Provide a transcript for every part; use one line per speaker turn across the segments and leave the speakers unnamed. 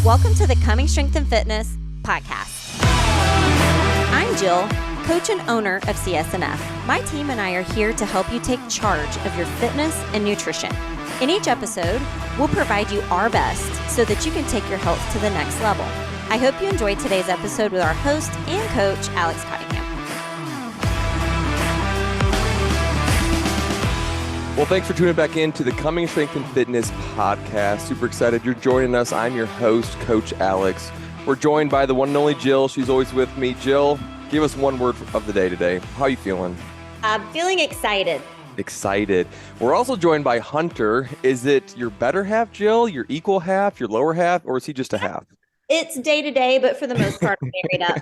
Welcome to the Coming Strength and Fitness podcast. I'm Jill, coach and owner of CSNF. My team and I are here to help you take charge of your fitness and nutrition. In each episode, we'll provide you our best so that you can take your health to the next level. I hope you enjoyed today's episode with our host and coach, Alex Cottingham.
Well, thanks for tuning back in to the Coming Strength and Fitness podcast. Super excited you're joining us. I'm your host, Coach Alex. We're joined by the one and only Jill. She's always with me. Jill, give us one word of the day today. How are you feeling?
I'm feeling excited.
Excited. We're also joined by Hunter. Is it your better half, Jill, your equal half, your lower half, or is he just a half?
It's day to day, but for the most part, I'm married up.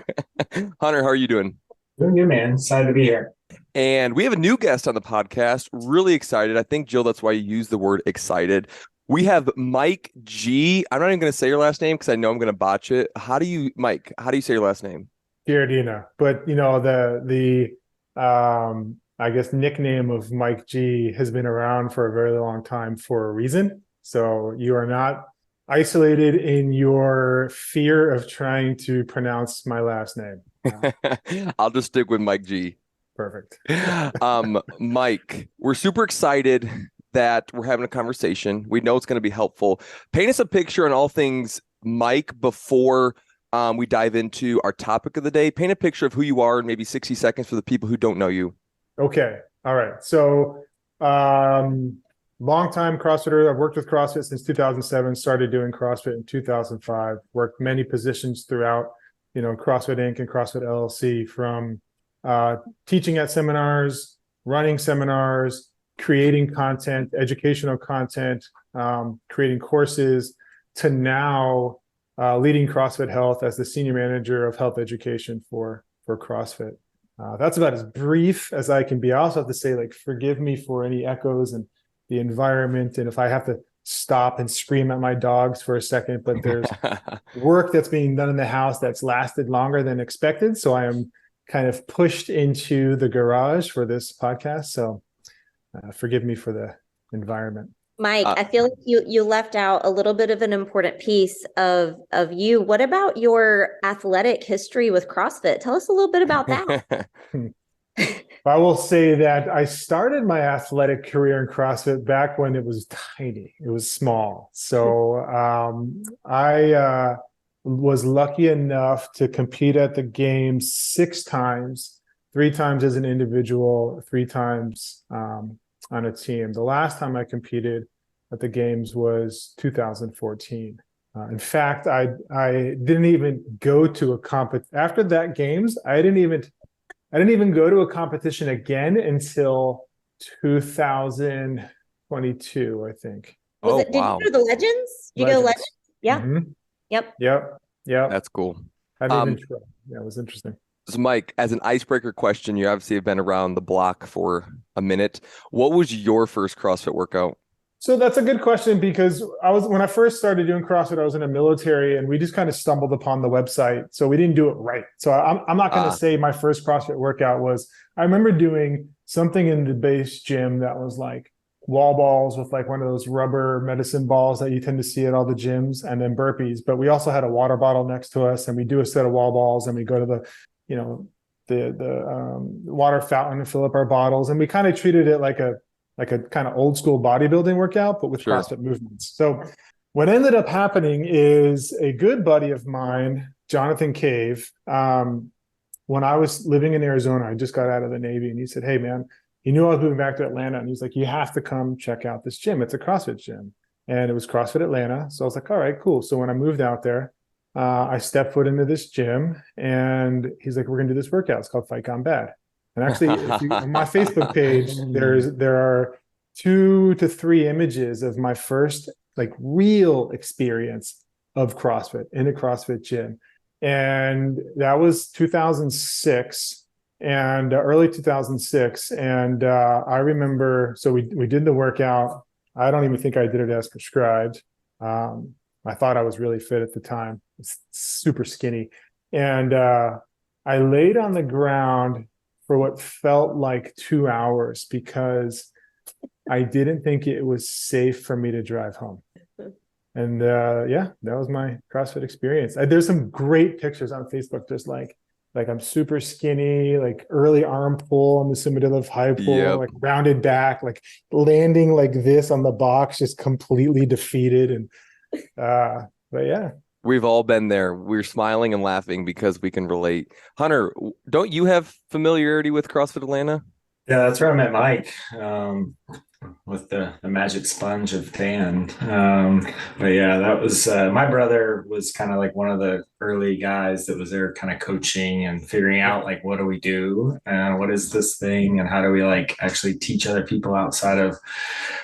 Hunter, how are you doing?
Doing good, man. Excited to be here.
And we have a new guest on the podcast. Really excited. I think, Jill, that's why you use the word excited. We have Mike G. I'm not even going to say your last name because I know I'm going to botch it. Mike, how do you say your last name?
Giardina. But, you know, I guess nickname of Mike G has been around for a very long time for a reason. So you are not isolated in your fear of trying to pronounce my last name.
I'll just stick with Mike G.
Perfect.
Mike, we're super excited that we're having a conversation. We know it's going to be helpful. Paint us a picture on all things Mike before we dive into our topic of the day. Paint a picture of who you are in maybe 60 seconds for the people who don't know you.
Okay. All right. So long time CrossFitter. I've worked with CrossFit since 2007, started doing CrossFit in 2005, worked many positions throughout, CrossFit Inc. and CrossFit LLC, from teaching at seminars, running seminars, creating content, educational content, creating courses, to now leading CrossFit Health as the senior manager of health education for CrossFit. That's about as brief as I can be. I also have to say, forgive me for any echoes and the environment, and if I have to stop and scream at my dogs for a second, but there's work that's being done in the house that's lasted longer than expected. So I am kind of pushed into the garage for this podcast. So forgive me for the environment.
Mike, I feel like you left out a little bit of an important piece of you. What about your athletic history with CrossFit? Tell us a little bit about that.
I will say that I started my athletic career in CrossFit back when it was tiny. It was small. So I was lucky enough to compete at the games 6 times, 3 times as an individual, 3 times on a team. The last time I competed at the games was 2014. In fact, I didn't even go to a after that games. I didn't even go to a competition again until 2022, I think.
Did you go to the Legends? Did you go to Legends? Yeah.
Mm-hmm.
Yep.
Yep.
That's cool.
I didn't even try. Yeah, it was interesting.
So, Mike, as an icebreaker question, you obviously have been around the block for a minute. What was your first CrossFit workout?
So that's a good question, because when I first started doing CrossFit, I was in the military, and we just kind of stumbled upon the website. So we didn't do it right. So I'm not going to say my first CrossFit workout was. I remember doing something in the base gym that was like wall balls with one of those rubber medicine balls that you tend to see at all the gyms, and then burpees. But we also had a water bottle next to us, and we do a set of wall balls, and we go to the water fountain and fill up our bottles, and we kind of treated it like a kind of old school bodybuilding workout, but with
Sure.
CrossFit movements. So what ended up happening is a good buddy of mine, Jonathan Cave, when I was living in Arizona, I just got out of the Navy, and he said, "Hey man," he knew I was moving back to Atlanta, and he's like, "You have to come check out this gym. It's a CrossFit gym." And it was CrossFit Atlanta. So I was like, all right, cool. So when I moved out there, I stepped foot into this gym, and he's like, "We're going to do this workout. It's called Fight Gone Bad." And actually, on my Facebook page, there are 2 to 3 images of my first real experience of CrossFit in a CrossFit gym. And that was 2006 and early 2006. And I remember, so we did the workout. I don't even think I did it as prescribed. I thought I was really fit at the time. It's super skinny. And I laid on the ground for what felt like 2 hours because I didn't think it was safe for me to drive home. Yeah, that was my CrossFit experience. There's some great pictures on Facebook, just like I'm super skinny, like early arm pull on the summital of high pull,
Yep.
like rounded back, like landing like this on the box, just completely defeated. And but yeah.
We've all been there. We're smiling and laughing because we can relate. Hunter, don't you have familiarity with CrossFit Atlanta?
Yeah, that's where I met Mike, with the magic sponge of tan. But yeah, that was my brother was kind of like one of the early guys that was there kind of coaching and figuring out like, what do we do? What is this thing? And how do we like actually teach other people outside of,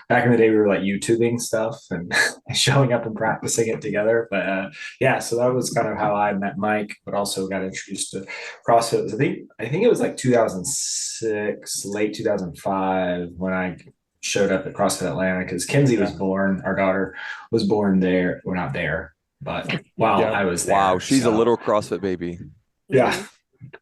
back in the day, we were like YouTubing stuff and showing up and practicing it together. But yeah, so that was kind of how I met Mike, but also got introduced to CrossFit. I think it was like 2006, late 2005 when I showed up at CrossFit Atlanta, because Kenzie was born, our daughter was born there. We're not there, but while I was there.
Wow, she's a little CrossFit baby.
Yeah.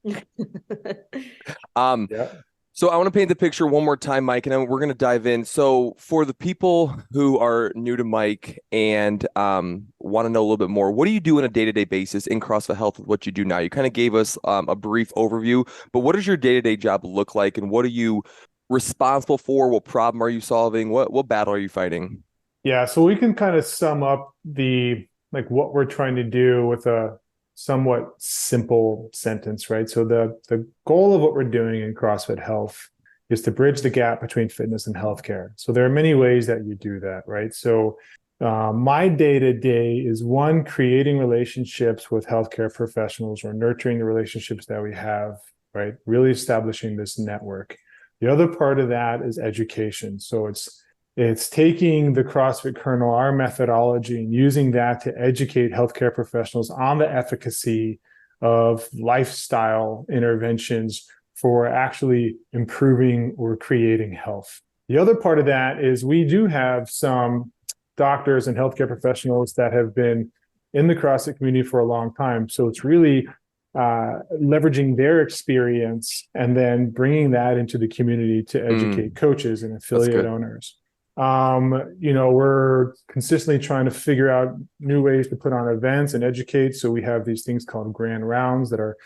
Yeah.
So I want to paint the picture one more time, Mike, and then we're going to dive in. So for the people who are new to Mike and want to know a little bit more, what do you do on a day-to-day basis in CrossFit Health with what you do now? You kind of gave us a brief overview, but what does your day-to-day job look like, and what are you responsible for? What problem are you solving? What battle are you fighting?
Yeah, so we can kind of sum up what we're trying to do with a somewhat simple sentence, right? So the goal of what we're doing in CrossFit Health is to bridge the gap between fitness and healthcare. So there are many ways that you do that, right? So my day-to-day is one, creating relationships with healthcare professionals or nurturing the relationships that we have, right? Really establishing this network. The other part of that is education. So it's taking the CrossFit kernel, our methodology, and using that to educate healthcare professionals on the efficacy of lifestyle interventions for actually improving or creating health. The other part of that is we do have some doctors and healthcare professionals that have been in the CrossFit community for a long time. So it's really leveraging their experience and then bringing that into the community to educate coaches and affiliate owners. We're consistently trying to figure out new ways to put on events and educate. So we have these things called grand rounds that are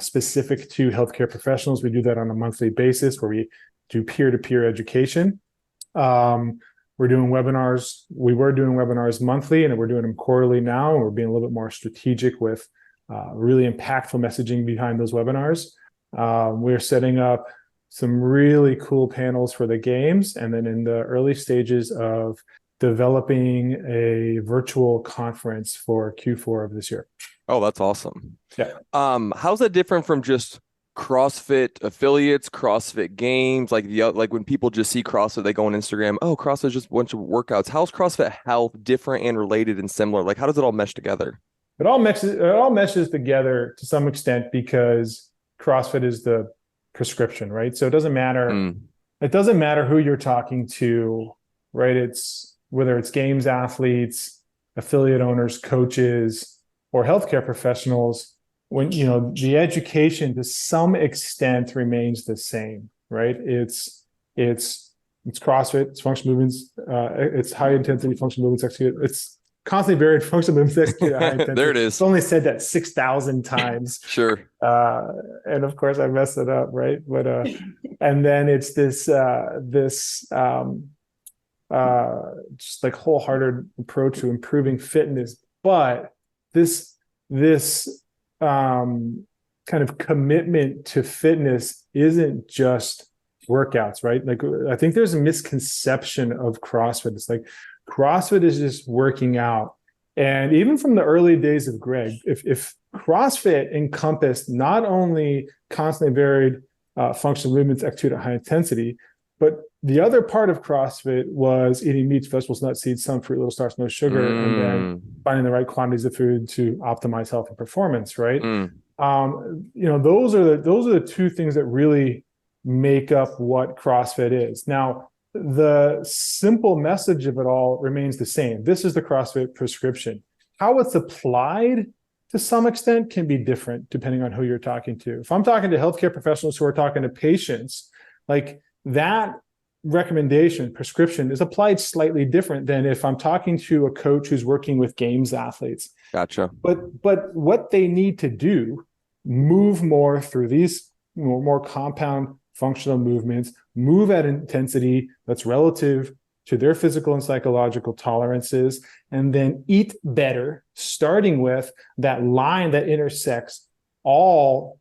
specific to healthcare professionals. We do that on a monthly basis where we do peer-to-peer education. We're doing webinars. We were doing webinars monthly, and we're doing them quarterly now. And we're being a little bit more strategic with really impactful messaging behind those webinars. We're setting up some really cool panels for the games, and then in the early stages of developing a virtual conference for Q4 of this year.
Oh, that's awesome.
Yeah.
How's that different from just CrossFit affiliates, CrossFit games? Like when people just see CrossFit, they go on Instagram, oh, CrossFit is just a bunch of workouts. How's CrossFit Health different and related and similar? Like, how does it all mesh together?
It all meshes together to some extent because CrossFit is the prescription, right? So it doesn't matter. It doesn't matter who you're talking to, right? It's whether it's games athletes, affiliate owners, coaches, or healthcare professionals. When the education to some extent remains the same, right? It's CrossFit, it's functional movements, it's high intensity functional movements executed. It's constantly varied functional movements executed at high intensity.
There it is.
It's only said that 6,000 times.
Sure.
And of course I messed it up, right? But and then it's this just like wholehearted approach to improving fitness, but this kind of commitment to fitness isn't just workouts, right? Like I think there's a misconception of CrossFit. It's like CrossFit is just working out. And even from the early days of Greg, if CrossFit encompassed not only constantly varied functional movements executed at high intensity, but the other part of CrossFit was eating meats, vegetables, nuts, seeds, some fruit, little starch, no sugar, and then finding the right quantities of food to optimize health and performance, right? Those are the two things that really make up what CrossFit is. Now, the simple message of it all remains the same. This is the CrossFit prescription. How it's applied to some extent can be different depending on who you're talking to. If I'm talking to healthcare professionals who are talking to patients, like that recommendation, prescription is applied slightly different than if I'm talking to a coach who's working with games athletes.
Gotcha.
But what they need to do, move more through these more compound functional movements, move at intensity that's relative to their physical and psychological tolerances, and then eat better, starting with that line that intersects all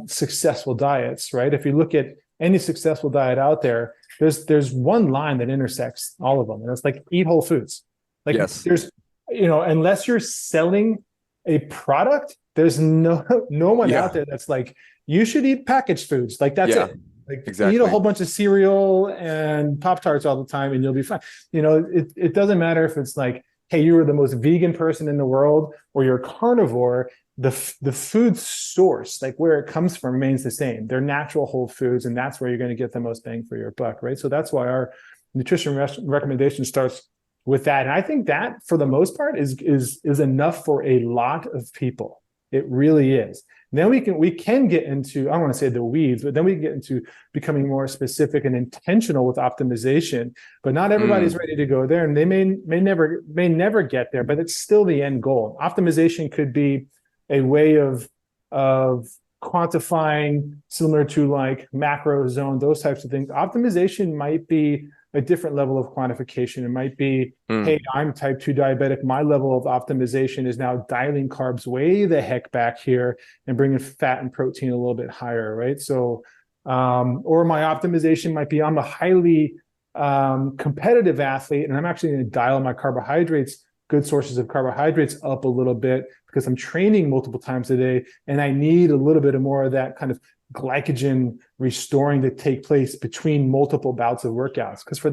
successful diets, right? If you look at any successful diet out there, there's one line that intersects all of them, and it's like eat whole foods. Like
Yes.
there's, unless you're selling a product, there's no one out there that's like, you should eat packaged foods. Like that's it. Like
exactly.
eat a whole bunch of cereal and Pop-Tarts all the time and you'll be fine. It doesn't matter if it's like, hey, you were the most vegan person in the world or you're carnivore. The food source, like where it comes from, remains the same. They're natural whole foods, and that's where you're going to get the most bang for your buck, right? So that's why our nutrition recommendation starts with that. And I think that, for the most part, is enough for a lot of people. It really is. And then we can get into, I don't want to say the weeds, but then we get into becoming more specific and intentional with optimization. But not everybody's ready to go there, and they may never get there. But it's still the end goal. Optimization could be a way of quantifying, similar to like macro zone, those types of things. Optimization might be a different level of quantification. It might be, hey, I'm type 2 diabetic. My level of optimization is now dialing carbs way the heck back here and bringing fat and protein a little bit higher, right? So, or my optimization might be, I'm a highly competitive athlete, and I'm actually going to dial my carbohydrates, good sources of carbohydrates, up a little bit because I'm training multiple times a day, and I need a little bit more of that kind of glycogen restoring to take place between multiple bouts of workouts. Because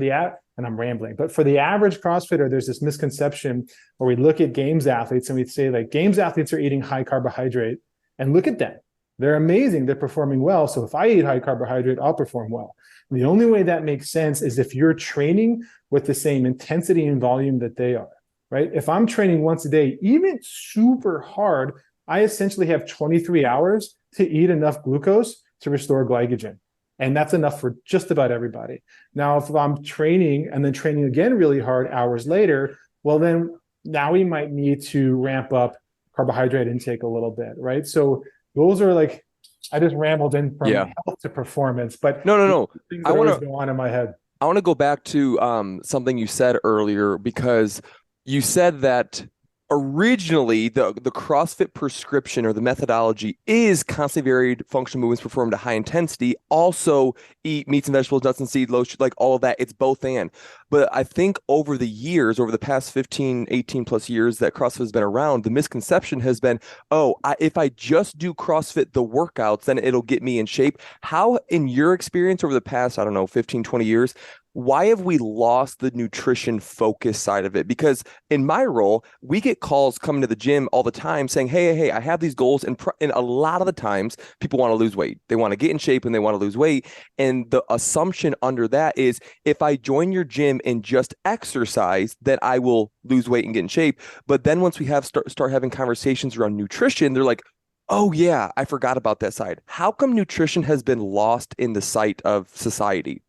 and I'm rambling, but for the average CrossFitter, there's this misconception where we look at games athletes and we say like, games athletes are eating high carbohydrate, and look at them. They're amazing. They're performing well. So if I eat high carbohydrate, I'll perform well. The only way that makes sense is if you're training with the same intensity and volume that they are, right? If I'm training once a day, even super hard, I essentially have 23 hours to eat enough glucose to restore glycogen. And that's enough for just about everybody. Now, if I'm training and then training again really hard hours later, well, then now we might need to ramp up carbohydrate intake a little bit, right? So those are like, I just rambled in from health to performance, but
no.
Things that always go on in my head.
I want to go back to something you said earlier, because you said that originally the CrossFit prescription or the methodology is constantly varied functional movements performed at high intensity. Also eat meats and vegetables, nuts and seeds, low, like all of that. It's both and. But I think over the past 15, 18 plus years that CrossFit has been around, the misconception has been, if I just do CrossFit, the workouts, then it'll get me in shape. How, in your experience over the past, 15, 20 years, why have we lost the nutrition focus side of it? Because in my role, we get calls coming to the gym all the time saying, hey, I have these goals. And a lot of the times people want to lose weight. They want to get in shape and they want to lose weight. And the assumption under that is, if I join your gym and just exercise, then I will lose weight and get in shape. But then once we start having conversations around nutrition, they're like, oh yeah, I forgot about that side. How come nutrition has been lost in the sight of society?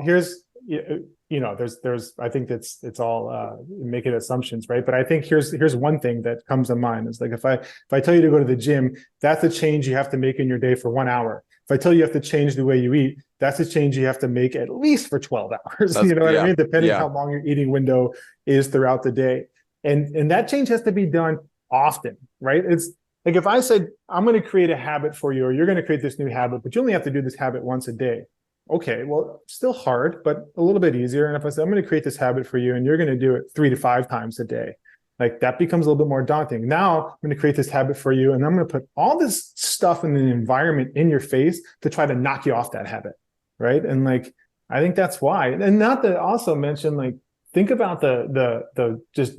Here's, there's, I think it's all making assumptions, right? But I think here's one thing that comes to mind is like, if I tell you to go to the gym, that's a change you have to make in your day for 1 hour. If I tell you have to change the way you eat, that's a change you have to make at least for 12 hours. You know what I mean? Depending how long your eating window is throughout the day. And that change has to be done often, right? It's like, if I said, I'm going to create a habit for you, or you're going to create this new habit, but you only have to do this habit once a day. Okay, well, still hard, but a little bit easier. And if I say, I'm going to create this habit for you and you're going to do it 3 to 5 times a day, like that becomes a little bit more daunting. Now I'm going to create this habit for you and I'm going to put all this stuff in the environment in your face to try to knock you off that habit, right? And like, I think that's why. And not to also mention, like, think about the just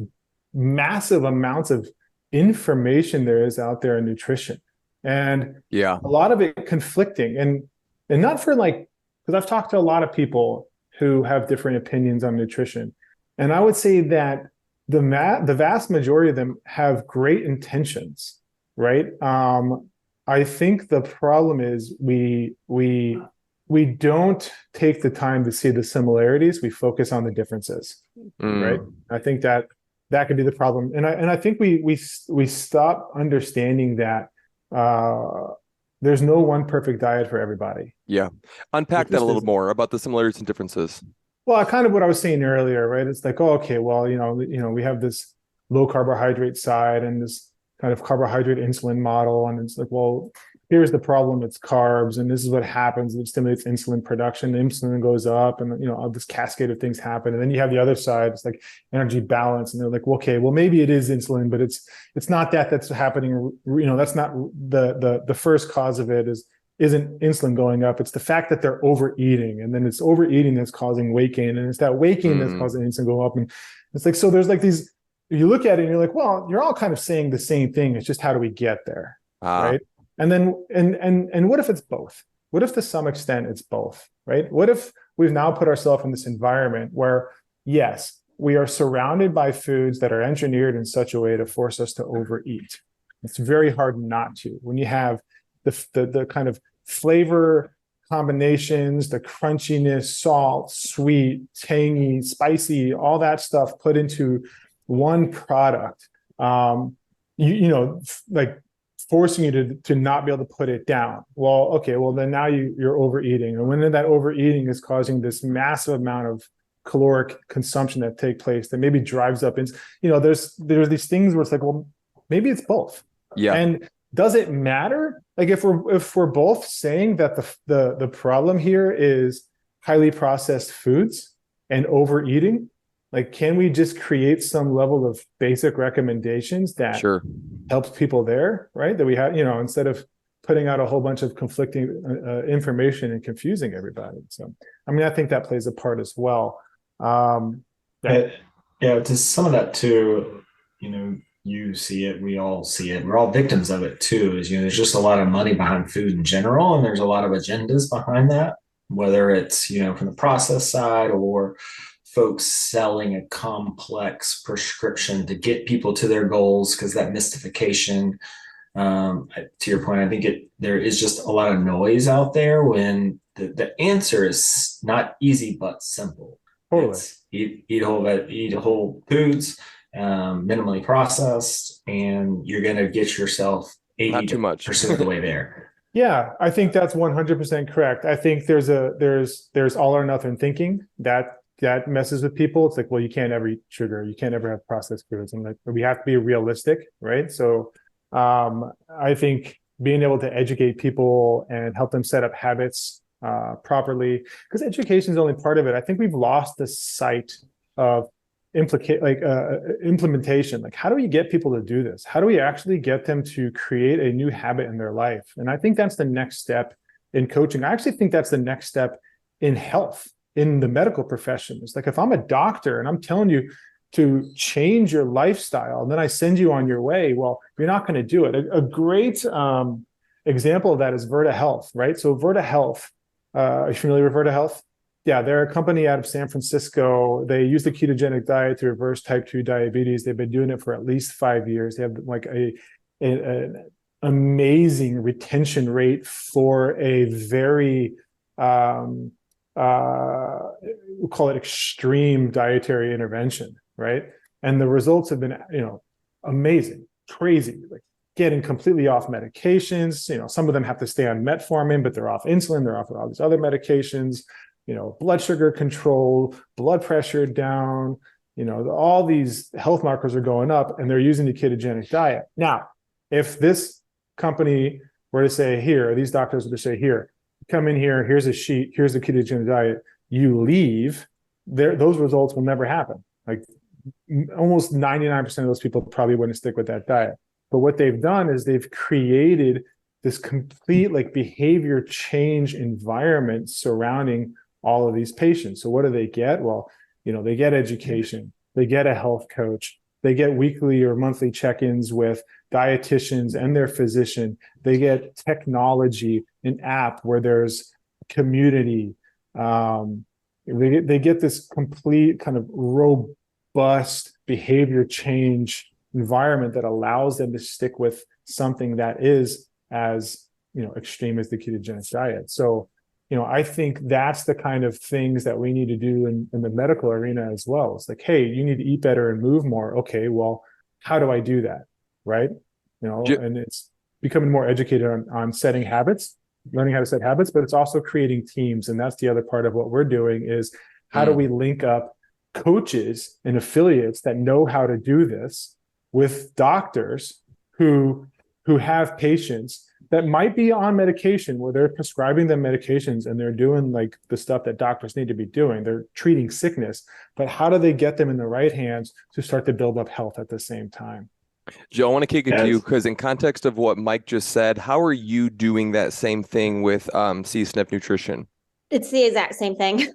massive amounts of information there is out there in nutrition. And a lot of it conflicting and not for like, because I've talked to a lot of people who have different opinions on nutrition. And I would say that the vast majority of them have great intentions, right? I think the problem is we we don't take the time to see the similarities. We focus on the differences, right? I think that could be the problem. And I think we stop understanding that there's no one perfect diet for everybody.
Yeah. Unpack that a little more about the similarities and differences.
Well, kind of what I was saying earlier, right? It's like, oh, okay, well, we have this low carbohydrate side and this kind of carbohydrate insulin model. And it's like, well, here's the problem. It's carbs. And this is what happens. It stimulates insulin production. The insulin goes up and, all this cascade of things happen. And then you have the other side. It's like energy balance. And they're like, well, okay, well, maybe it is insulin, but it's not that's happening. That's not the first cause of it isn't insulin going up. It's the fact that they're overeating, and then it's overeating that's causing weight gain, and it's that weight gain that's causing insulin to go up. And it's like, so there's like these, you look at it and you're like, well, you're all kind of saying the same thing. It's just, how do we get there? Right. And then, and what if it's both? What if to some extent it's both, right? What if we've now put ourselves in this environment where, yes, we are surrounded by foods that are engineered in such a way to force us to overeat. It's very hard not to. When you have the kind of flavor combinations, the crunchiness, salt, sweet, tangy, spicy, all that stuff put into one product, like forcing you to not be able to put it down. Well, okay, well then now you're overeating. And when that overeating is causing this massive amount of caloric consumption that take place that maybe drives up, there's these things where it's like, well, maybe it's both.
Yeah.
And does it matter? Like if we're both saying that the problem here is highly processed foods and overeating, like, can we just create some level of basic recommendations that helps people there, right? That we have, instead of putting out a whole bunch of conflicting information and confusing everybody. So, I mean, I think that plays a part as well.
To some of that too, you see it, we all see it, we're all victims of it too, is, there's just a lot of money behind food in general, and there's a lot of agendas behind that, whether it's, from the process side or folks selling a complex prescription to get people to their goals, because that mystification, to your point, I think there is just a lot of noise out there when the answer is not easy but simple.
Totally.
It's eat whole foods, minimally processed, and you're going to get yourself 80% of the way there.
Yeah, I think that's 100% correct. I think there's all or nothing thinking that messes with people. It's like, well, you can't ever eat sugar, you can't ever have processed foods, and like, we have to be realistic, right? So I think being able to educate people and help them set up habits properly, because education is only part of it. I think we've lost the sight of implementation. Like, how do we get people to do this? How do we actually get them to create a new habit in their life? And I think that's the next step in coaching. I actually think that's the next step in health, in the medical profession. It's like, if I'm a doctor and I'm telling you to change your lifestyle, and then I send you on your way, well, you're not going to do it. A great example of that is Virta Health, right? So Virta Health, are you familiar with Virta Health? Yeah, they're a company out of San Francisco. They use the ketogenic diet to reverse type 2 diabetes. They've been doing it for at least 5 years. They have like an amazing retention rate for a very, we'll call it extreme dietary intervention, right? And the results have been, amazing, crazy, like getting completely off medications. Some of them have to stay on metformin, but they're off insulin. They're off all these other medications. Blood sugar control, blood pressure down, all these health markers are going up, and they're using the ketogenic diet. Now, if this company were to say, here, these doctors were to say, here, come in here, here's a sheet, here's the ketogenic diet, you leave, those results will never happen. Like, almost 99% of those people probably wouldn't stick with that diet. But what they've done is they've created this complete behavior change environment surrounding all of these patients. So what do they get? Well, they get education, they get a health coach, they get weekly or monthly check-ins with dietitians and their physician. They get technology, an app where there's community. They get this complete kind of robust behavior change environment that allows them to stick with something that is as extreme as the ketogenic diet. So I think that's the kind of things that we need to do in the medical arena as well. It's like, hey, you need to eat better and move more. Okay, well, how do I do that? Right. And it's becoming more educated on setting habits, learning how to set habits, but it's also creating teams. And that's the other part of what we're doing is how do we link up coaches and affiliates that know how to do this with doctors who have patients that might be on medication where they're prescribing them medications and they're doing like the stuff that doctors need to be doing. They're treating sickness, but how do they get them in the right hands to start to build up health at the same time?
Joe, I want to kick it to you because in context of what Mike just said, how are you doing that same thing with CSNF Nutrition?
It's the exact same thing.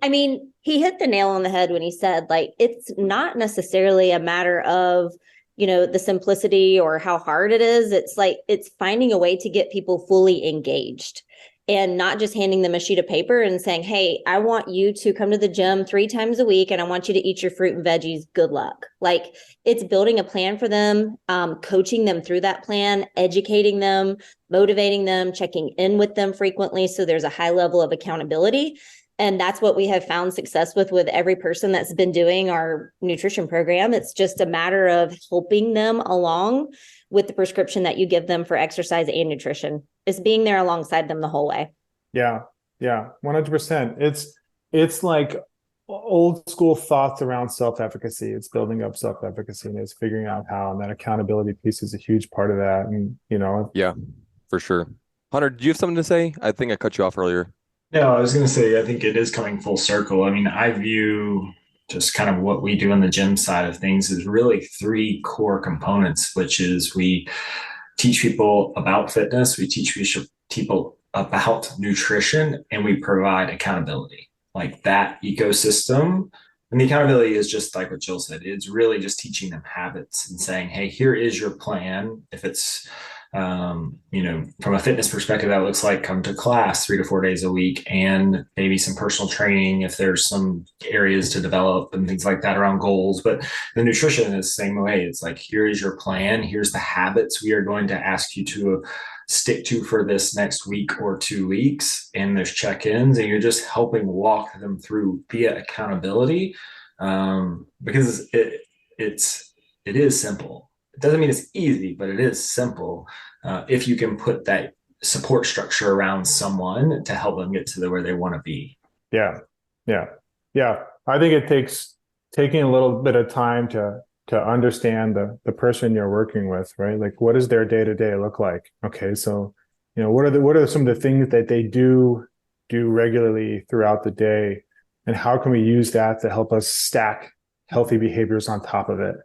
I mean, he hit the nail on the head when he said, like, it's not necessarily a matter of, the simplicity or how hard it is. It's like, it's finding a way to get people fully engaged and not just handing them a sheet of paper and saying, hey, I want you to come to the gym 3 times a week and I want you to eat your fruit and veggies. Good luck. Like, it's building a plan for them, coaching them through that plan, educating them, motivating them, checking in with them frequently. So there's a high level of accountability. And that's what we have found success with every person that's been doing our nutrition program. It's just a matter of helping them along with the prescription that you give them for exercise and nutrition. It's being there alongside them the whole way.
Yeah. 100%. It's like old school thoughts around self-efficacy. It's building up self-efficacy and it's figuring out how, and that accountability piece is a huge part of that. And,
Yeah, for sure. Hunter, do you have something to say? I think I cut you off earlier.
No, I was going to say, I think it is coming full circle. I mean, I view just kind of what we do in the gym side of things is really 3 core components, which is we teach people about fitness, we teach people about nutrition, and we provide accountability. Like that ecosystem. And the accountability is just like what Jill said. It's really just teaching them habits and saying, hey, here is your plan. If it's from a fitness perspective, that looks like come to class 3 to 4 days a week and maybe some personal training if there's some areas to develop and things like that around goals. But the nutrition is the same way. It's like, here is your plan. Here's the habits we are going to ask you to stick to for this next week or 2 weeks. And there's check-ins and you're just helping walk them through via accountability because it is simple. It doesn't mean it's easy, but it is simple if you can put that support structure around someone to help them get to where they want to be.
Yeah. I think it takes taking a little bit of time to understand the person you're working with, right? Like, what does their day-to-day look like? Okay, so what are some of the things that they do regularly throughout the day, and how can we use that to help us stack healthy behaviors on top of it?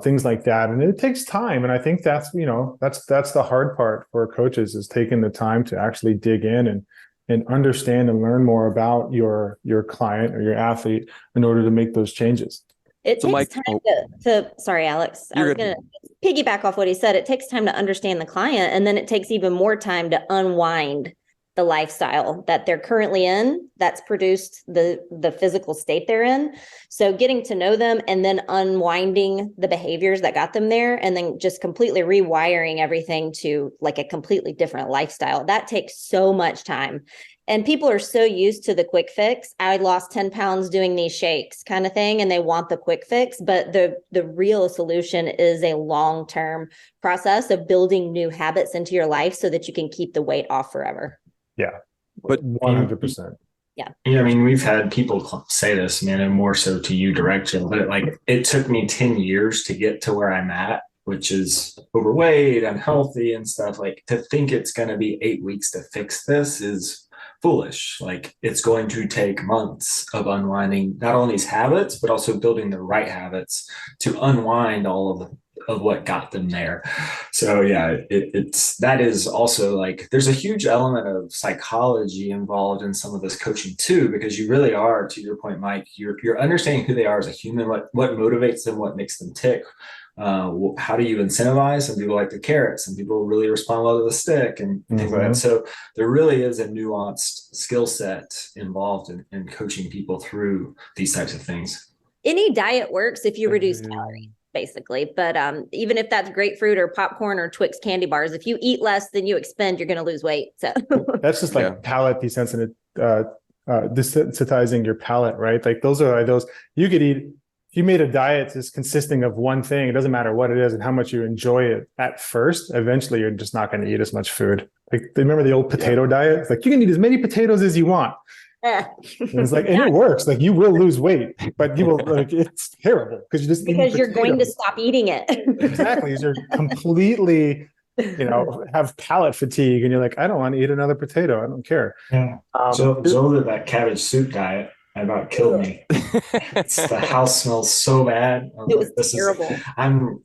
Things like that. And it takes time. And I think that's the hard part for coaches is taking the time to actually dig in and understand and learn more about your client or your athlete in order to make those changes.
It takes time to sorry, Alex. I was going to piggyback off what he said. It takes time to understand the client, and then it takes even more time to unwind the lifestyle that they're currently in that's produced the physical state they're in. So getting to know them and then unwinding the behaviors that got them there, and then just completely rewiring everything to like a completely different lifestyle. That takes so much time. And people are so used to the quick fix. I lost 10 pounds doing these shakes kind of thing, and they want the quick fix. But the real solution is a long-term process of building new habits into your life so that you can keep the weight off forever.
Yeah, but 100%.
Yeah.
I mean, we've had people say this, man, and more so to you directly, but it took me 10 years to get to where I'm at, which is overweight, unhealthy and stuff. Like, to think it's going to be 8 weeks to fix this is foolish. Like, it's going to take months of unwinding not only these habits, but also building the right habits to unwind all of what got them there. So yeah, that is also like, there's a huge element of psychology involved in some of this coaching too, because you really are, to your point, Mike, you're understanding who they are as a human, what motivates them, what makes them tick. How do you incentivize? Some people like the carrot, some people really respond well to the stick and things like that. So there really is a nuanced skill set involved in coaching people through these types of things.
Any diet works if you reduce calories. basically. But even if that's grapefruit or popcorn or Twix candy bars, if you eat less than you expend, you're going to lose weight. So
that's just like palate desensitizing your palate, right? Like those you could eat. If you made a diet that's consisting of one thing, it doesn't matter what it is and how much you enjoy it at first, eventually you're just not going to eat as much food. Like, remember the old potato diet? It's like, you can eat as many potatoes as you want. And it's like, and it works. Like, you will lose weight, but you will, like, it's terrible because you're
going to stop eating it.
Exactly. You're completely, have palate fatigue and you're like, I don't want to eat another potato. I don't care.
Yeah. Joe did that cabbage soup diet. About killed me. The house smells so bad.
It was terrible.
I'm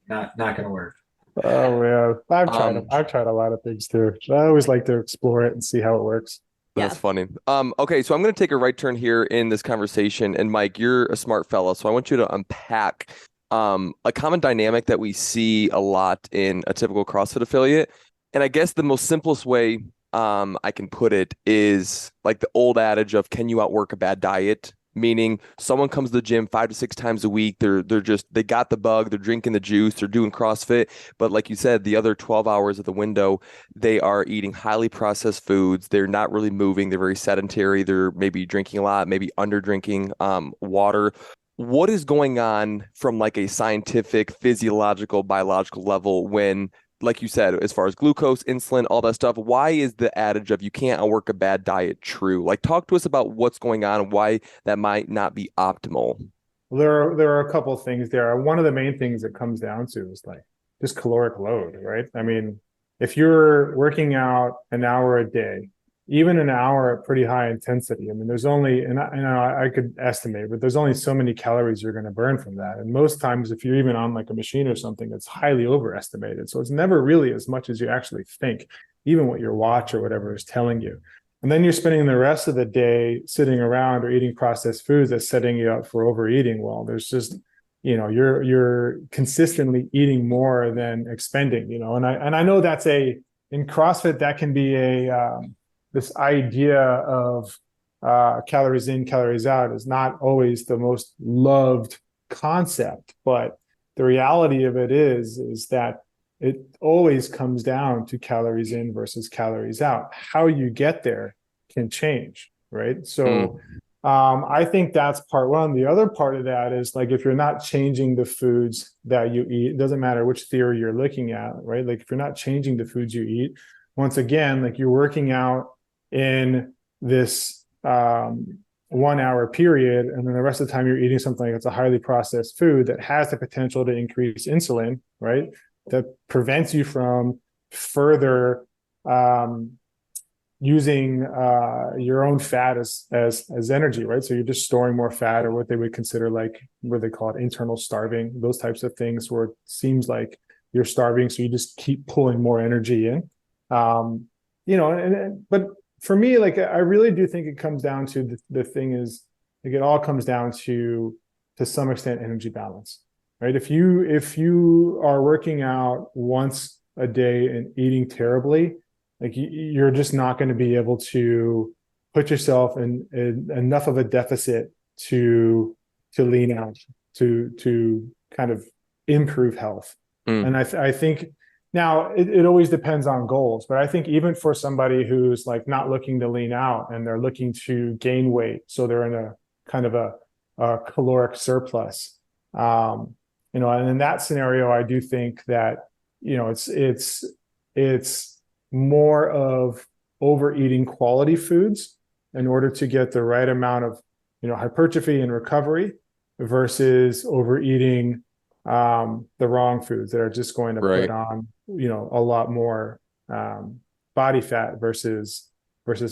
not going to work.
Oh yeah, I've tried a lot of things too. I always like to explore it and see how it works.
That's funny. Okay, so I'm going to take a right turn here in this conversation, and Mike, you're a smart fellow, so I want you to unpack a common dynamic that we see a lot in a typical CrossFit affiliate, and I guess the most simplest way I can put it is like the old adage of, can you outwork a bad diet? Meaning someone comes to the gym 5 to 6 times a week. They got the bug, they're drinking the juice, they're doing CrossFit. But like you said, the other 12 hours of the window, they are eating highly processed foods. They're not really moving. They're very sedentary. They're maybe drinking a lot, maybe under drinking water. What is going on from like a scientific, physiological, biological level when, like you said, as far as glucose, insulin, all that stuff, why is the adage of you can't outwork a bad diet true? Like, talk to us about what's going on and why that might not be optimal.
There are a couple of things there. One of the main things it comes down to is like just caloric load, right? I mean, if you're working out an hour a day, even an hour at pretty high intensity, I mean, there's only, and I could estimate, but there's only so many calories you're going to burn from that. And most times, if you're even on like a machine or something, it's highly overestimated. So it's never really as much as you actually think, even what your watch or whatever is telling you. And then you're spending the rest of the day sitting around or eating processed foods that's setting you up for overeating. Well, there's just, you're consistently eating more than expending, and I know that's in CrossFit, that can be this idea of calories in, calories out is not always the most loved concept, but the reality of it is that it always comes down to calories in versus calories out. How you get there can change, right? So I think that's part one. The other part of that is like, if you're not changing the foods that you eat, it doesn't matter which theory you're looking at, right? Like if you're not changing the foods you eat, once again, like you're working out in this 1 hour period, and then the rest of the time you're eating something that's a highly processed food that has the potential to increase insulin, right? That prevents you from further using your own fat as energy, right? So you're just storing more fat, or what they would consider like, what they call it, internal starving, those types of things, where it seems like you're starving, so you just keep pulling more energy in. But for me, like, I really do think it comes down to the thing is, like, it all comes down to some extent, energy balance, right? If you are working out once a day and eating terribly, like, you're just not going to be able to put yourself in enough of a deficit to lean out, to kind of improve health. And I think, now, it always depends on goals, but I think even for somebody who's like not looking to lean out and they're looking to gain weight, so they're in a kind of a caloric surplus, and in that scenario, I do think that it's more of overeating quality foods in order to get the right amount of hypertrophy and recovery, versus overeating the wrong foods that are just going to put on a lot more body fat versus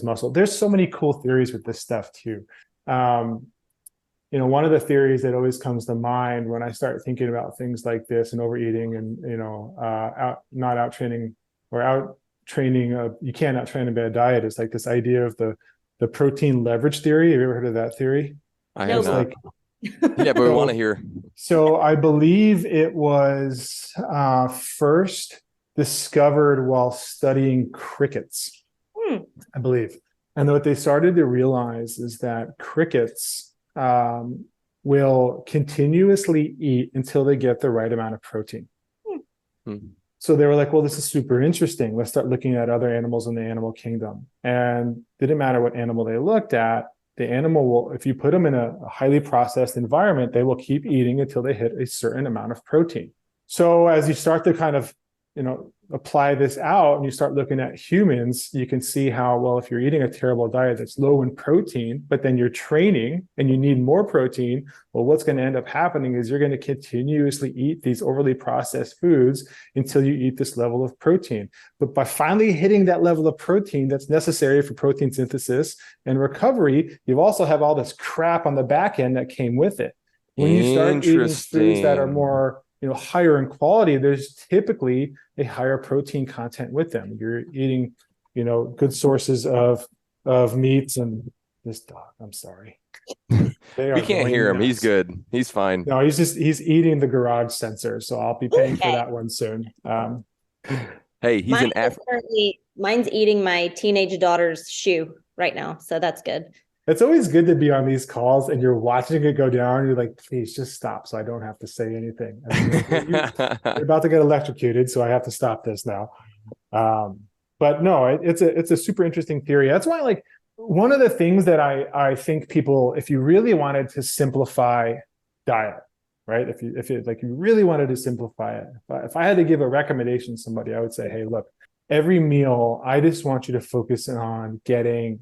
muscle. There's so many cool theories with this stuff too. One of the theories that always comes to mind when I start thinking about things like this and overeating and not out training or out training, you can't out train a bad diet, is like this idea of the protein leverage theory. Have you ever heard of that theory?
I have not. Yeah, but we want to hear.
So I believe it was first discovered while studying crickets, I believe. And what they started to realize is that crickets will continuously eat until they get the right amount of protein.
Hmm.
So they were like, well, this is super interesting. Let's start looking at other animals in the animal kingdom. And didn't matter what animal they looked at, the animal will, if you put them in a highly processed environment, they will keep eating until they hit a certain amount of protein. So as you start to kind of, apply this out and you start looking at humans, you can see how, well, if you're eating a terrible diet that's low in protein, but then you're training and you need more protein, well, what's going to end up happening is you're going to continuously eat these overly processed foods until you eat this level of protein. But by finally hitting that level of protein that's necessary for protein synthesis and recovery, you also have all this crap on the back end that came with it. When you start eating foods that are more higher in quality, there's typically a higher protein content with them. You're eating, good sources of meats. And this dog, I'm sorry.
We can't hear him.
Nuts.
He's good. He's fine.
No, he's eating the garage sensor. So I'll be paying for that one soon.
Hey, he's an
mine's eating my teenage daughter's shoe right now. So that's good.
It's always good to be on these calls and you're watching it go down. You're like, please just stop so I don't have to say anything. You're about to get electrocuted, so I have to stop this now. But no, it's a super interesting theory. That's why, like, one of the things that I think people, if you really wanted to simplify diet, right? If you really wanted to simplify it, if I had to give a recommendation to somebody, I would say, hey, look, every meal, I just want you to focus on getting,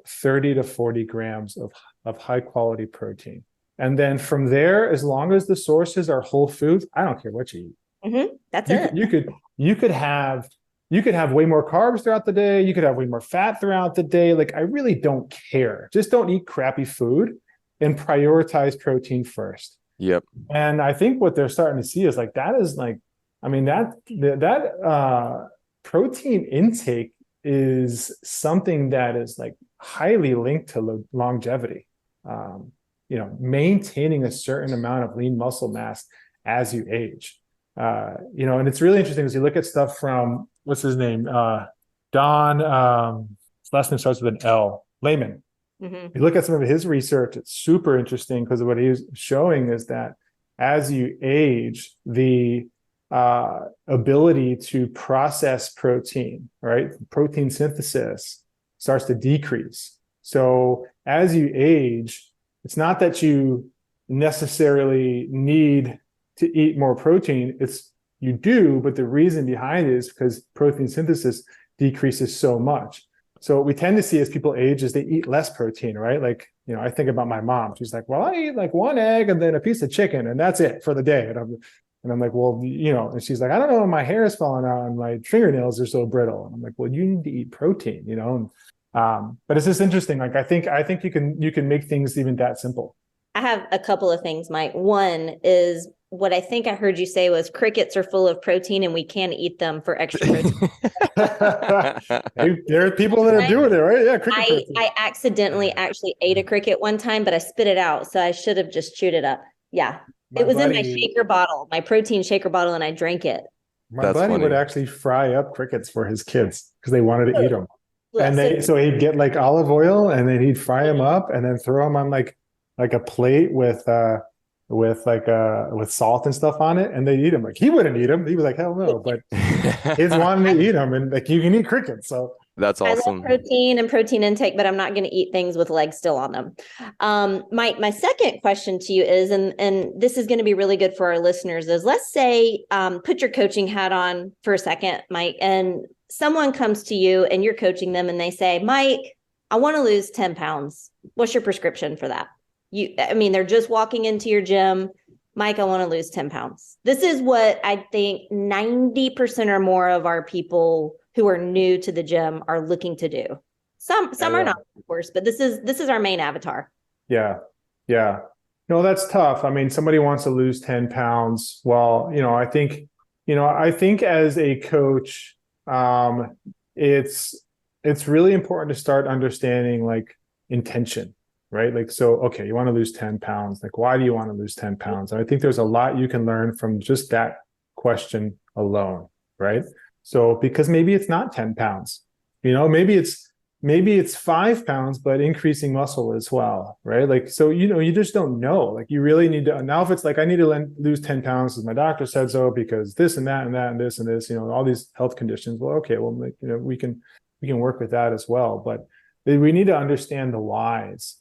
30 to 40 grams of high quality protein. And then from there, as long as the sources are whole foods, I don't care what you eat.
Mm-hmm. That's it.
You could have way more carbs throughout the day. You could have way more fat throughout the day. Like, I really don't care. Just don't eat crappy food and prioritize protein first.
Yep.
And I think what they're starting to see is like, that is like, I mean, that protein intake is something that is like highly linked to longevity. Maintaining a certain amount of lean muscle mass as you age. And it's really interesting as you look at stuff from, what's his name? Don, his last name starts with an L, Layman.
Mm-hmm.
You look at some of his research, it's super interesting because what he was showing is that as you age, the ability to process protein, right? Protein synthesis starts to decrease. So as you age, it's not that you necessarily need to eat more protein. It's you do, but the reason behind it is because protein synthesis decreases so much. So what we tend to see as people age is they eat less protein, right? Like, I think about my mom. She's like, well, I eat like one egg and then a piece of chicken and that's it for the day. And I'm like, well, and she's like, I don't know, my hair is falling out and my fingernails are so brittle. And I'm like, well, you need to eat protein, but it's just interesting. Like, I think you can make things even that simple.
I have a couple of things, Mike. One is what I think I heard you say was crickets are full of protein and we can eat them for extra protein.
There are people that are doing it, right? Yeah.
I accidentally actually ate a cricket one time, but I spit it out. So I should have just chewed it up. Yeah. It was in my shaker bottle, my protein shaker bottle, and I drank it.
My buddy would actually fry up crickets for his kids because they wanted to eat them. And so he'd get like olive oil and then he'd fry them up and then throw them on like a plate with salt and stuff on it, and they'd eat them. Like, he wouldn't eat them. He was like, hell no, but kids wanted to eat them, and like, you can eat crickets. So
that's awesome.
I love protein and protein intake, but I'm not going to eat things with legs still on them. My second question to you is, and this is going to be really good for our listeners, is let's say, put your coaching hat on for a second, Mike, and someone comes to you and you're coaching them and they say, Mike, I want to lose 10 pounds. What's your prescription for that? They're just walking into your gym. Mike, I want to lose 10 pounds. This is what I think 90% or more of our people who are new to the gym are looking to do. Some are not, of course, but this is our main avatar.
Yeah. No, that's tough. I mean, somebody wants to lose 10 pounds. Well, I think as a coach, it's really important to start understanding like intention, right? Like, so, okay, you want to lose 10 pounds. Like, why do you want to lose 10 pounds? And I think there's a lot you can learn from just that question alone, right? So, because maybe it's not 10 pounds, maybe it's maybe it's 5 pounds, but increasing muscle as well, right? Like, so, you just don't know. Like, you really need to, now if it's like, I need to lose 10 pounds because my doctor said so, because this and that and that and this and this, all these health conditions. Well, okay, well, we can work with that as well. But we need to understand the whys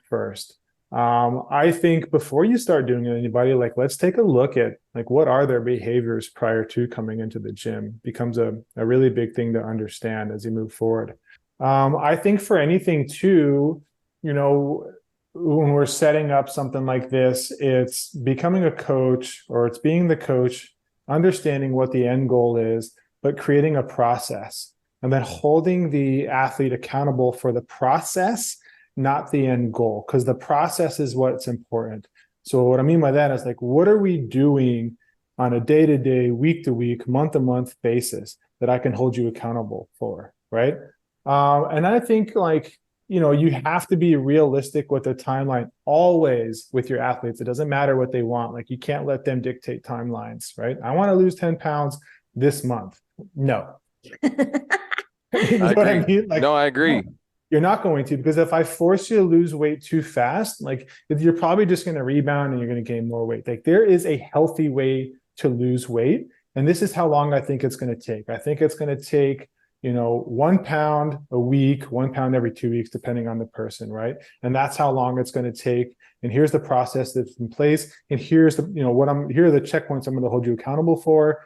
first. I think before you start doing it, anybody, like, let's take a look at like, what are their behaviors prior to coming into the gym becomes a really big thing to understand as you move forward. I think for anything too, when we're setting up something like this, it's becoming a coach, or it's being the coach, understanding what the end goal is, but creating a process and then holding the athlete accountable for the process, not the end goal, because the process is what's important. So what I mean by that is, like, what are we doing on a day-to-day, week-to-week, month-to-month basis that I can hold you accountable for, right? And I think, like, you have to be realistic with the timeline always with your athletes. It doesn't matter what they want. Like, you can't let them dictate timelines, right? I want to lose 10 pounds this month. No. You know what I mean? Like,
no, I agree.
No. You're not going to, because if I force you to lose weight too fast, like, you're probably just going to rebound and you're going to gain more weight. Like, there is a healthy way to lose weight. And this is how long I think it's going to take. I think it's going to take, 1 pound a week, 1 pound every 2 weeks, depending on the person, right? And that's how long it's going to take. And here's the process that's in place. And here's the, here are the checkpoints I'm going to hold you accountable for.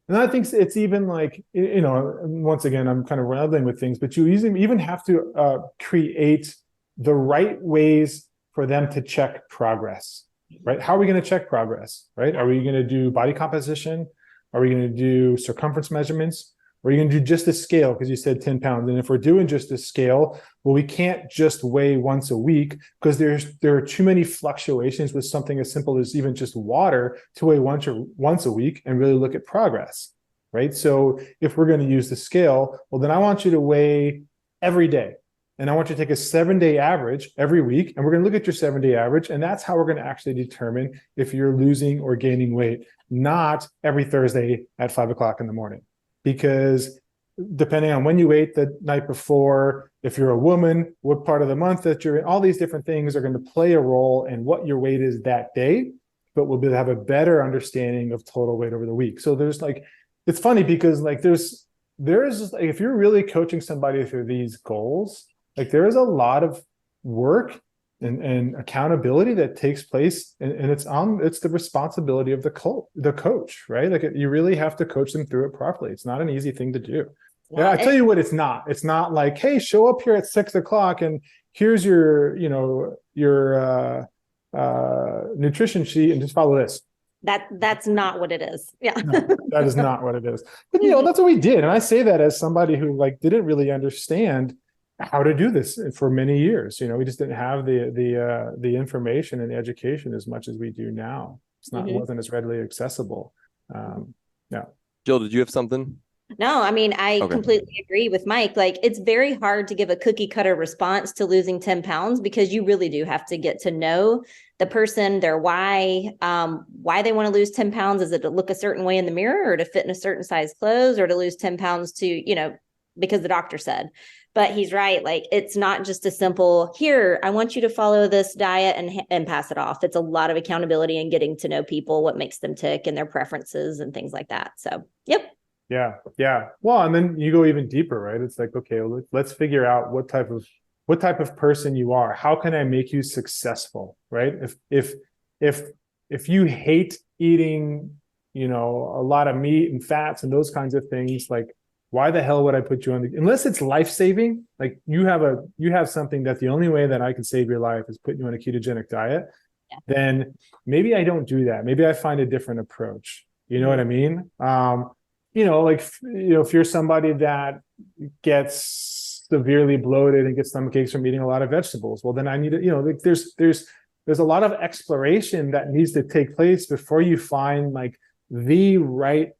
And I think it's even like, once again, I'm kind of rambling with things, but you even have to create the right ways for them to check progress, right? How are we going to check progress, right? Are we going to do body composition? Are we going to do circumference measurements? Or are you going to do just a scale? Because you said 10 pounds. And if we're doing just a scale, well, we can't just weigh once a week, because there are too many fluctuations with something as simple as even just water to weigh once a week and really look at progress, right? So if we're going to use the scale, well, then I want you to weigh every day. And I want you to take a 7-day average every week. And we're going to look at your 7-day average. And that's how we're going to actually determine if you're losing or gaining weight, not every Thursday at 5 o'clock in the morning. Because depending on when you ate the night before, if you're a woman, what part of the month that you're in, all these different things are going to play a role in what your weight is that day, but we'll have a better understanding of total weight over the week. So there's like, it's funny because like there's like, if you're really coaching somebody through these goals, like there is a lot of work and accountability that takes place, and it's the responsibility of the coach, right? Like you really have to coach them through it properly. It's not an easy thing to do. Well, I tell you what, it's not like, hey, show up here at 6 o'clock and here's your nutrition sheet and just follow this.
That's not what it is. Yeah.
No, that is not what it is. But that's what we did. And I say that as somebody who like didn't really understand how to do this for many years. We just didn't have the information and the education as much as we do now. It wasn't as readily accessible. Yeah.
Jill, did you have something?
No, I mean, I completely agree with Mike. Like, it's very hard to give a cookie cutter response to losing 10 pounds, because you really do have to get to know the person, their why they want to lose 10 pounds. Is it to look a certain way in the mirror, or to fit in a certain size clothes, or to lose 10 pounds to, because the doctor said. But he's right. Like, it's not just a simple, here, I want you to follow this diet and pass it off. It's a lot of accountability and getting to know people, what makes them tick and their preferences and things like that. So, yep.
Yeah. Well, and then you go even deeper, right? It's like, okay, well, let's figure out what type of person you are. How can I make you successful, right? If you hate eating, a lot of meat and fats and those kinds of things, like, why the hell would I put you on unless it's life-saving? Like you have something that the only way that I can save your life is putting you on a ketogenic diet. Yeah. Then maybe I don't do that. Maybe I find a different approach. You know what I mean? If you're somebody that gets severely bloated and gets stomach aches from eating a lot of vegetables, well, then I need to, there's a lot of exploration that needs to take place before you find like the right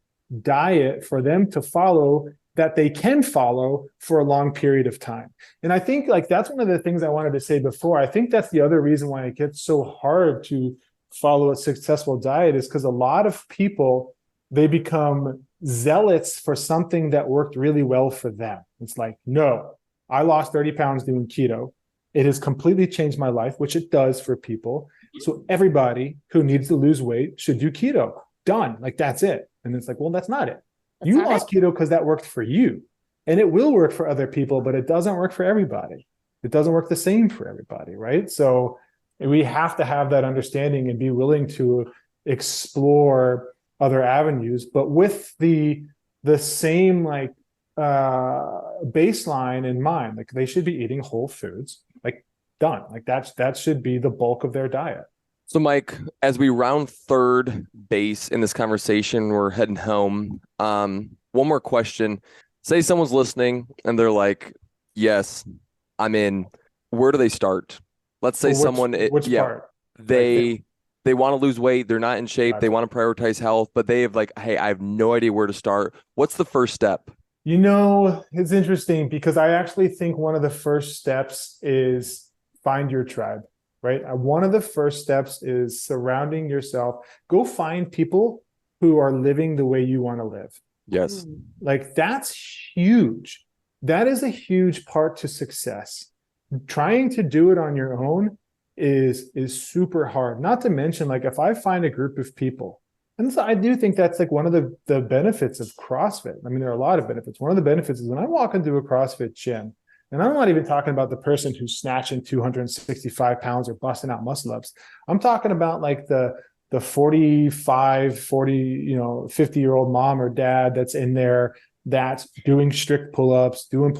diet for them to follow, that they can follow for a long period of time. And I think like that's one of the things I wanted to say before. I think that's the other reason why it gets so hard to follow a successful diet, is because a lot of people, they become zealots for something that worked really well for them. It's like, no, I lost 30 pounds doing keto. It has completely changed my life, which it does for people. So everybody who needs to lose weight should do keto. Done. Like, that's it. And it's like, well, that's not it. You lost keto because that worked for you. And it will work for other people, but it doesn't work for everybody. It doesn't work the same for everybody, right? So we have to have that understanding and be willing to explore other avenues, but with the same like baseline in mind. Like, they should be eating whole foods, like, done. Like, that should be the bulk of their diet.
So, Mike, as we round third base in this conversation, we're heading home. One more question. Say someone's listening and they're like, yes, I'm in. Where do they start? Let's say
which part?
They want to lose weight. They're not in shape. They want to prioritize health, but they have like, hey, I have no idea where to start. What's the first step?
You know, it's interesting because I actually think one of the first steps is find your tribe, right? One of the first steps is surrounding yourself. Go find people who are living the way you want to live.
Yes.
Like, that's huge. That is a huge part to success. Trying to do it on your own is super hard. Not to mention, like, if I find a group of people, and so I do think that's like one of the benefits of CrossFit. I mean, there are a lot of benefits. One of the benefits is when I walk into a CrossFit gym, and I'm not even talking about the person who's snatching 265 pounds or busting out muscle ups. I'm talking about like the 45, 40, 50-year-old mom or dad that's in there, that's doing strict pull-ups, being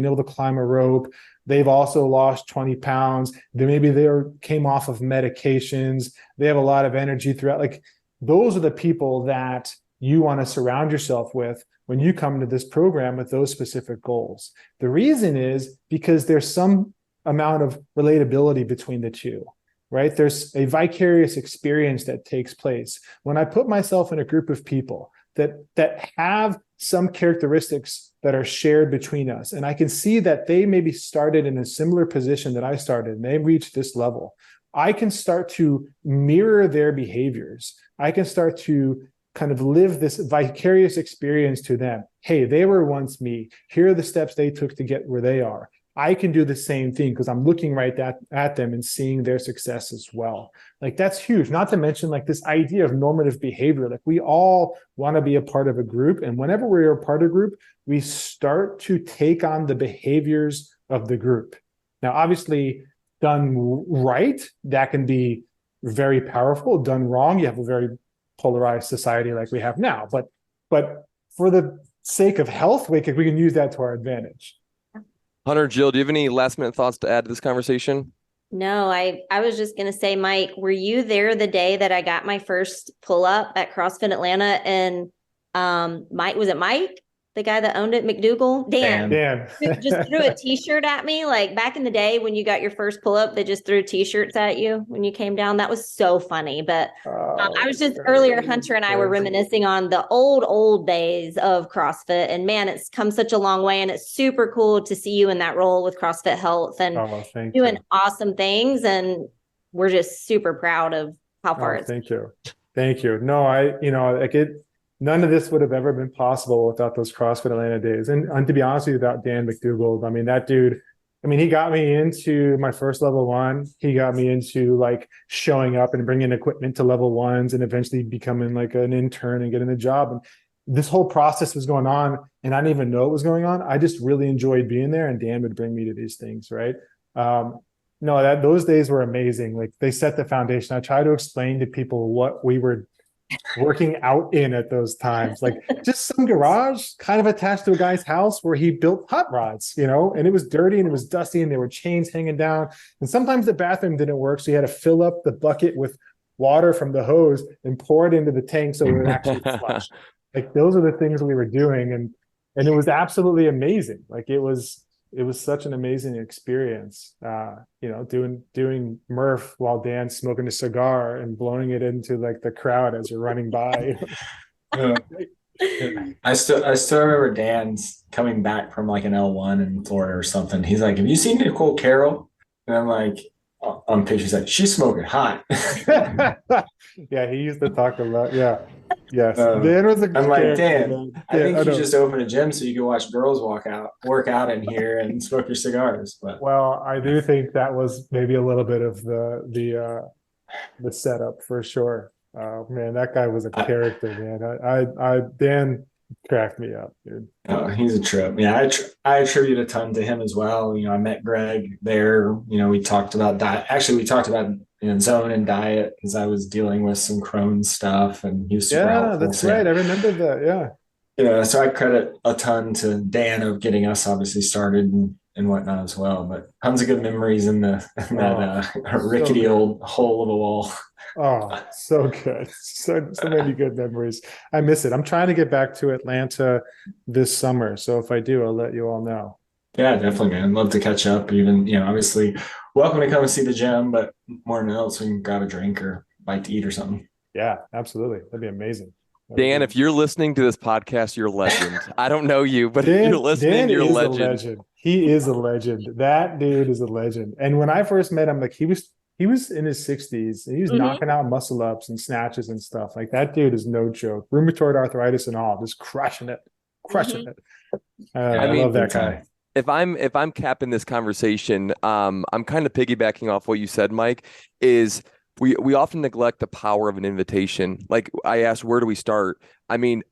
able to climb a rope. They've also lost 20 pounds. Maybe they came off of medications. They have a lot of energy throughout. Like, those are the people that you want to surround yourself with when you come to this program with those specific goals. The reason is because there's some amount of relatability between the two, right? There's a vicarious experience that takes place. When I put myself in a group of people that have some characteristics that are shared between us, and I can see that they maybe started in a similar position that I started, and they reached this level, I can start to mirror their behaviors. I can start to kind of live this vicarious experience to them. Hey, they were once me. Here are the steps they took to get where they are. I can do the same thing because I'm looking right at them and seeing their success as well. Like, that's huge. Not to mention, like, this idea of normative behavior. Like, we all want to be a part of a group. And whenever we're a part of a group, we start to take on the behaviors of the group. Now, obviously, done right, that can be very powerful. Done wrong, you have a very polarized society like we have now. But for the sake of health, we can use that to our advantage.
Hunter, Jill, do you have any last minute thoughts to add to this conversation?
No, I was just going to say, Mike, were you there the day that I got my first pull up at CrossFit Atlanta? And Mike, was it Mike, the guy that owned it, McDougal? Dan just threw a t-shirt at me. Like, back in the day when you got your first pull up, they just threw t-shirts at you when you came down. That was so funny. But I was just earlier, Hunter and I were reminiscing on the old days of CrossFit, and man, it's come such a long way, and it's super cool to see you in that role with CrossFit Health and doing awesome things. And we're just super proud of how far it's.
Thank you. No, none of this would have ever been possible without those CrossFit Atlanta days. And to be honest with you, without Dan McDougal, I mean, that dude, he got me into my first level one. He got me into like showing up and bringing equipment to level ones and eventually becoming like an intern and getting a job. And this whole process was going on and I didn't even know it was going on. I just really enjoyed being there, and Dan would bring me to these things, right? Those days were amazing. Like, they set the foundation. I try to explain to people what we were working out in at those times, like just some garage kind of attached to a guy's house where he built hot rods, and it was dirty and it was dusty and there were chains hanging down. And sometimes the bathroom didn't work. So you had to fill up the bucket with water from the hose and pour it into the tank so it would actually flush. Like, those are the things we were doing. And it was absolutely amazing. Like, it was such an amazing experience, doing Murph while Dan's smoking a cigar and blowing it into like the crowd as you're running by.
I still remember Dan's coming back from like an L1 in Florida or something. He's like, "Have you seen Nicole Carroll?" And I'm like, on pictures like she's smoking hot.
Yeah, he used to talk a lot. Yeah. Yes.
Dan
was a
I'm like,
character,
Dan,
man.
I think
I
you
know.
just opened a gym so you can watch girls work out in here and smoke your cigars. But
Well, I do think that was maybe a little bit of the setup for sure. Man, that guy was a character, man. I Dan cracked me up, dude.
he's a trip. Yeah, I attribute a ton to him as well. I met Greg there. We talked about diet. Actually, we talked about zone and diet because I was dealing with some Crohn's stuff, and he was super helpful.
That's right. I remember that. Yeah.
So I credit a ton to Dan of getting us obviously started and whatnot as well. But tons of good memories in that rickety old hole of a wall.
Oh, so good. So many good memories. I miss it. I'm trying to get back to Atlanta this summer. So if I do, I'll let you all know.
Yeah, definitely, man. Love to catch up. Even, obviously welcome to come and see the gym, but more than else, we can grab a drink or bite to eat or something.
Yeah, absolutely. That'd be amazing.
Dan, if you're listening to this podcast, you're a legend. I don't know you, but if you're listening, you're a legend.
He is a legend. That dude is a legend. And when I first met him, like he was in his 60s and he was knocking out muscle ups and snatches and stuff. Like that dude is no joke. Rheumatoid arthritis and all, just crushing it. I love that guy.
If I'm capping this conversation, I'm kind of piggybacking off what you said, Mike, is we often neglect the power of an invitation. Like I asked, where do we start? I mean,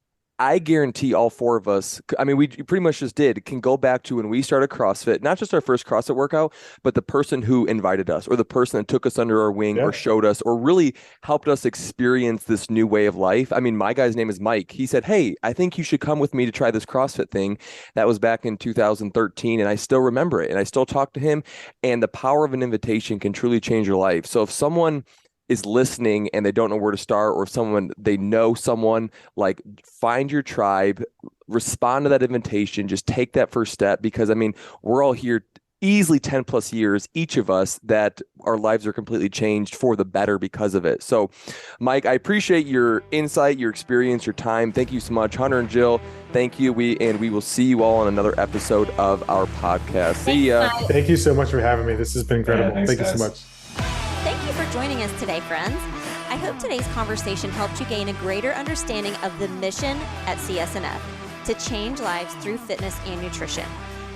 I guarantee all four of us, we pretty much just can go back to when we started CrossFit, not just our first CrossFit workout, but the person who invited us or the person that took us under our wing or showed us or really helped us experience this new way of life. My guy's name is Mike. He said, hey, I think you should come with me to try this CrossFit thing. That was back in 2013. And I still remember it. And I still talk to him. And the power of an invitation can truly change your life. So if someone is listening and they don't know where to start, or they know someone, like find your tribe, respond to that invitation, just take that first step, because we're all here easily 10 plus years, each of us, that our lives are completely changed for the better because of it. So Mike, I appreciate your insight, your experience, your time. Thank you so much. Hunter and Jill, thank you. We will see you all on another episode of our podcast. See ya.
Thank you so much for having me. This has been incredible.
Yeah, thanks,
thank you so much.
Thank you for joining us today, friends. I hope today's conversation helped you gain a greater understanding of the mission at CSNF to change lives through fitness and nutrition.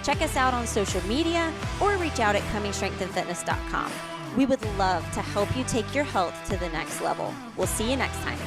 Check us out on social media or reach out at comingstrengthandfitness.com. We would love to help you take your health to the next level. We'll see you next time.